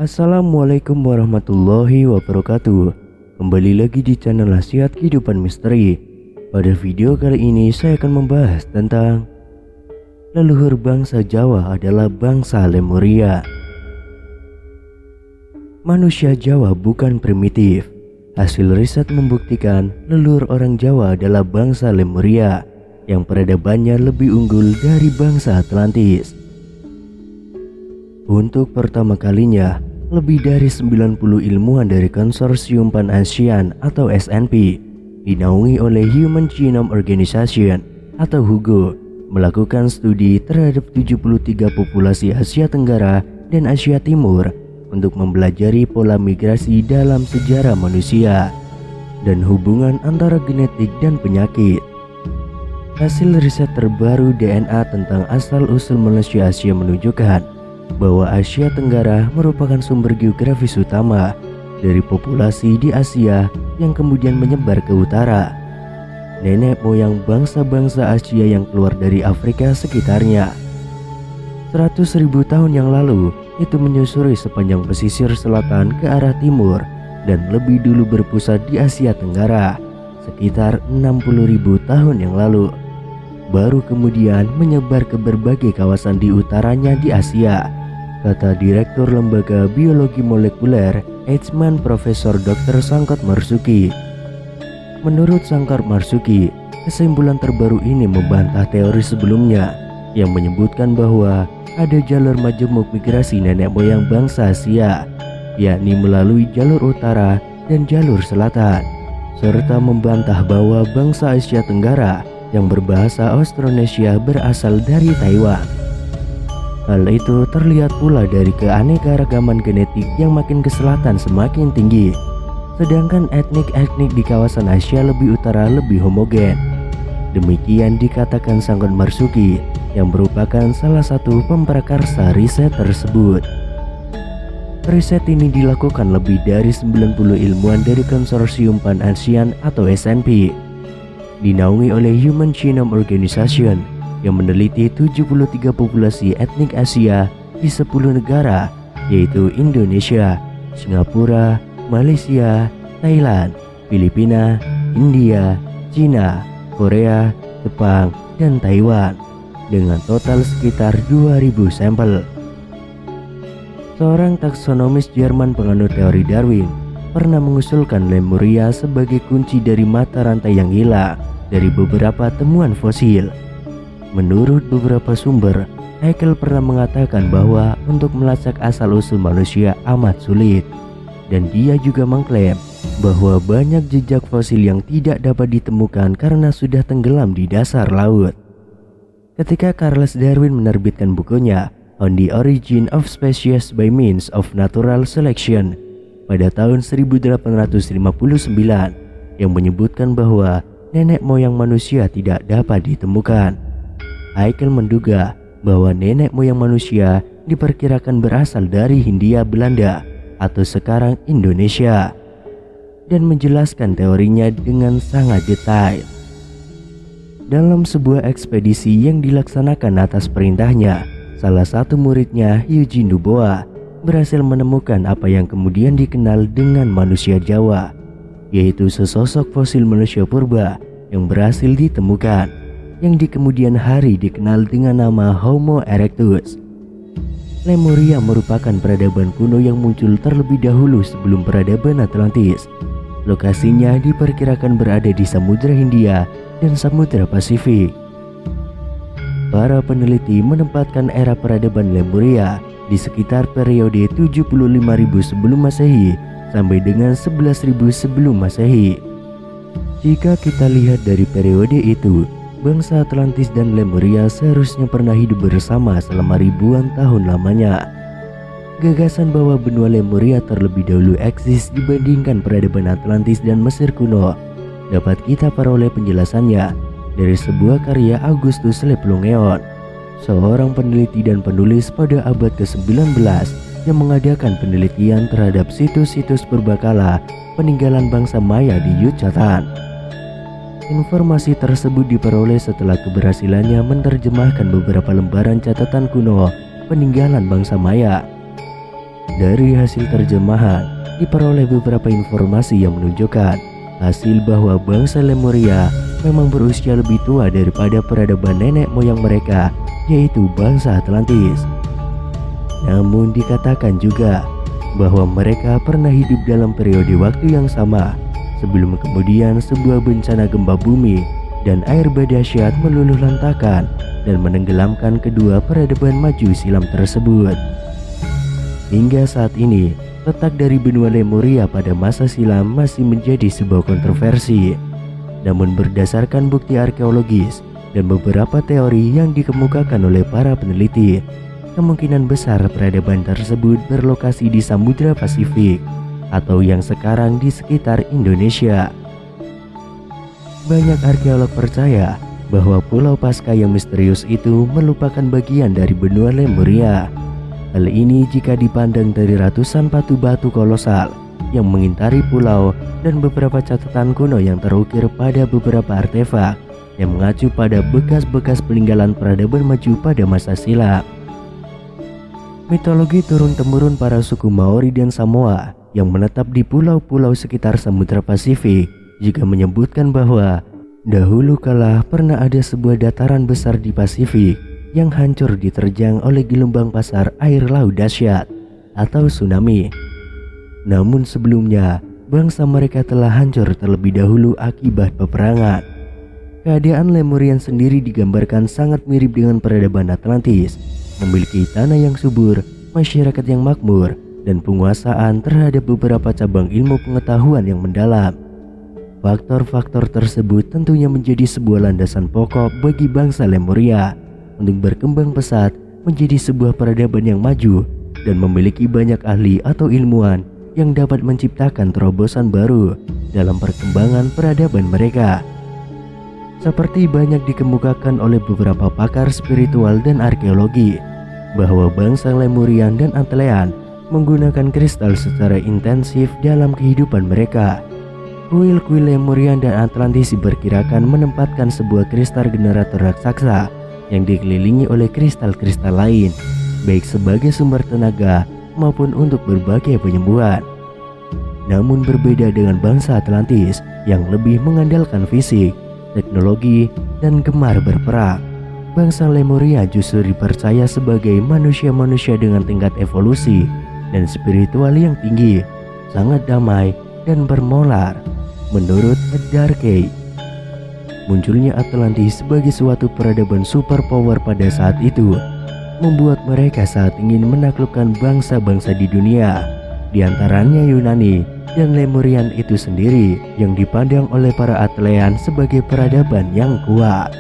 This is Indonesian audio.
Assalamualaikum warahmatullahi wabarakatuh. Kembali lagi di channel Nasihat Kehidupan Misteri. Pada video kali ini saya akan membahas tentang leluhur bangsa Jawa adalah bangsa Lemuria. Manusia Jawa bukan primitif. Hasil riset membuktikan leluhur orang Jawa adalah bangsa Lemuria yang peradabannya lebih unggul dari bangsa Atlantis. Untuk pertama kalinya, lebih dari 90 ilmuwan dari Konsorsium Pan-Asian atau SNP dinaungi oleh Human Genome Organization atau HUGO melakukan studi terhadap 73 populasi Asia Tenggara dan Asia Timur untuk mempelajari pola migrasi dalam sejarah manusia dan hubungan antara genetik dan penyakit. Hasil riset terbaru DNA tentang asal-usul manusia Asia menunjukkan bahwa Asia Tenggara merupakan sumber geografis utama dari populasi di Asia yang kemudian menyebar ke utara. Nenek moyang bangsa-bangsa Asia yang keluar dari Afrika sekitarnya 100.000 tahun yang lalu itu menyusuri sepanjang pesisir selatan ke arah timur dan lebih dulu berpusat di Asia Tenggara sekitar 60.000 tahun yang lalu. Baru kemudian menyebar ke berbagai kawasan di utaranya di Asia, kata Direktur Lembaga Biologi Molekuler Eijkman Profesor Dr. Sangkot Marzuki. Menurut Sangkot Marzuki, kesimpulan terbaru ini membantah teori sebelumnya yang menyebutkan bahwa ada jalur majemuk migrasi nenek moyang bangsa Asia, yakni melalui jalur utara dan jalur selatan, serta membantah bahwa bangsa Asia Tenggara yang berbahasa Austronesia berasal dari Taiwan. Hal itu terlihat pula dari keanekaragaman genetik yang makin ke selatan semakin tinggi, sedangkan etnik-etnik di kawasan Asia lebih utara lebih homogen. Demikian dikatakan Sangkot Marzuki yang merupakan salah satu pemprakarsa riset tersebut. Riset ini dilakukan lebih dari 90 ilmuwan dari Konsorsium Pan-Asian atau SNP, dinaungi oleh Human Genome Organization yang meneliti 73 populasi etnik Asia di 10 negara, yaitu Indonesia, Singapura, Malaysia, Thailand, Filipina, India, Cina, Korea, Jepang, dan Taiwan dengan total sekitar 2000 sampel. Seorang taksonomis Jerman penganut teori Darwin pernah mengusulkan Lemuria sebagai kunci dari mata rantai yang hilang dari beberapa temuan fosil. Menurut beberapa sumber, Haeckel pernah mengatakan bahwa untuk melacak asal-usul manusia amat sulit, dan dia juga mengklaim bahwa banyak jejak fosil yang tidak dapat ditemukan karena sudah tenggelam di dasar laut. Ketika Charles Darwin menerbitkan bukunya On the Origin of Species by Means of Natural Selection pada tahun 1859 yang menyebutkan bahwa nenek moyang manusia tidak dapat ditemukan, Haeckel menduga bahwa nenek moyang manusia diperkirakan berasal dari Hindia Belanda atau sekarang Indonesia, dan menjelaskan teorinya dengan sangat detail. Dalam sebuah ekspedisi yang dilaksanakan atas perintahnya, salah satu muridnya, Eugene Dubois, berhasil menemukan apa yang kemudian dikenal dengan manusia Jawa, yaitu sesosok fosil manusia purba yang berhasil ditemukan, yang di kemudian hari dikenal dengan nama Homo erectus. Lemuria merupakan peradaban kuno yang muncul terlebih dahulu sebelum peradaban Atlantis. Lokasinya diperkirakan berada di Samudra Hindia dan Samudra Pasifik. Para peneliti menempatkan era peradaban Lemuria di sekitar periode 75.000 sebelum Masehi sampai dengan 11.000 sebelum Masehi. Jika kita lihat dari periode itu, bangsa Atlantis dan Lemuria seharusnya pernah hidup bersama selama ribuan tahun lamanya. Gagasan bahwa benua Lemuria terlebih dahulu eksis dibandingkan peradaban Atlantis dan Mesir kuno dapat kita peroleh penjelasannya dari sebuah karya Augustus Leplogeon, seorang peneliti dan penulis pada abad ke-19 yang mengadakan penelitian terhadap situs-situs purbakala peninggalan bangsa Maya di Yucatan. Informasi tersebut diperoleh setelah keberhasilannya menerjemahkan beberapa lembaran catatan kuno peninggalan bangsa Maya. Dari hasil terjemahan, diperoleh beberapa informasi yang menunjukkan hasil bahwa bangsa Lemuria memang berusia lebih tua daripada peradaban nenek moyang mereka, yaitu bangsa Atlantis. Namun dikatakan juga bahwa mereka pernah hidup dalam periode waktu yang sama, sebelum kemudian sebuah bencana gempa bumi dan air bah dahsyat meluluh lantakan dan menenggelamkan kedua peradaban maju silam tersebut. Hingga saat ini, letak dari benua Lemuria pada masa silam masih menjadi sebuah kontroversi. Namun berdasarkan bukti arkeologis dan beberapa teori yang dikemukakan oleh para peneliti, kemungkinan besar peradaban tersebut berlokasi di Samudra Pasifik atau yang sekarang di sekitar Indonesia. Banyak arkeolog percaya bahwa Pulau Paskah yang misterius itu merupakan bagian dari benua Lemuria. Hal ini jika dipandang dari ratusan batu-batu kolosal yang mengintari pulau dan beberapa catatan kuno yang terukir pada beberapa artefak yang mengacu pada bekas-bekas peninggalan peradaban maju pada masa silam. Mitologi turun-temurun para suku Maori dan Samoa yang menetap di pulau-pulau sekitar Samudra Pasifik juga menyebutkan bahwa dahulu kala pernah ada sebuah dataran besar di Pasifik yang hancur diterjang oleh gelombang pasar air laut dahsyat atau tsunami. Namun sebelumnya, bangsa mereka telah hancur terlebih dahulu akibat peperangan. Keadaan Lemurian sendiri digambarkan sangat mirip dengan peradaban Atlantis, memiliki tanah yang subur, masyarakat yang makmur, dan penguasaan terhadap beberapa cabang ilmu pengetahuan yang mendalam. Faktor-faktor tersebut tentunya menjadi sebuah landasan pokok bagi bangsa Lemuria untuk berkembang pesat menjadi sebuah peradaban yang maju dan memiliki banyak ahli atau ilmuwan yang dapat menciptakan terobosan baru dalam perkembangan peradaban mereka. Seperti banyak dikemukakan oleh beberapa pakar spiritual dan arkeologi, bahwa bangsa Lemurian dan Atlean menggunakan kristal secara intensif dalam kehidupan mereka. Kuil-kuil Lemurian dan Atlantis diperkirakan menempatkan sebuah kristal generator raksasa yang dikelilingi oleh kristal-kristal lain, baik sebagai sumber tenaga maupun untuk berbagai penyembuhan. Namun berbeda dengan bangsa Atlantis yang lebih mengandalkan fisik, teknologi, dan gemar berperang, bangsa Lemuria justru dipercaya sebagai manusia-manusia dengan tingkat evolusi dan spiritual yang tinggi, sangat damai dan bermolar. Menurut Darkey, munculnya Atlantis sebagai suatu peradaban superpower pada saat itu membuat mereka saat ingin menaklukkan bangsa-bangsa di dunia, di antaranya Yunani dan Lemurian itu sendiri yang dipandang oleh para Atlean sebagai peradaban yang kuat.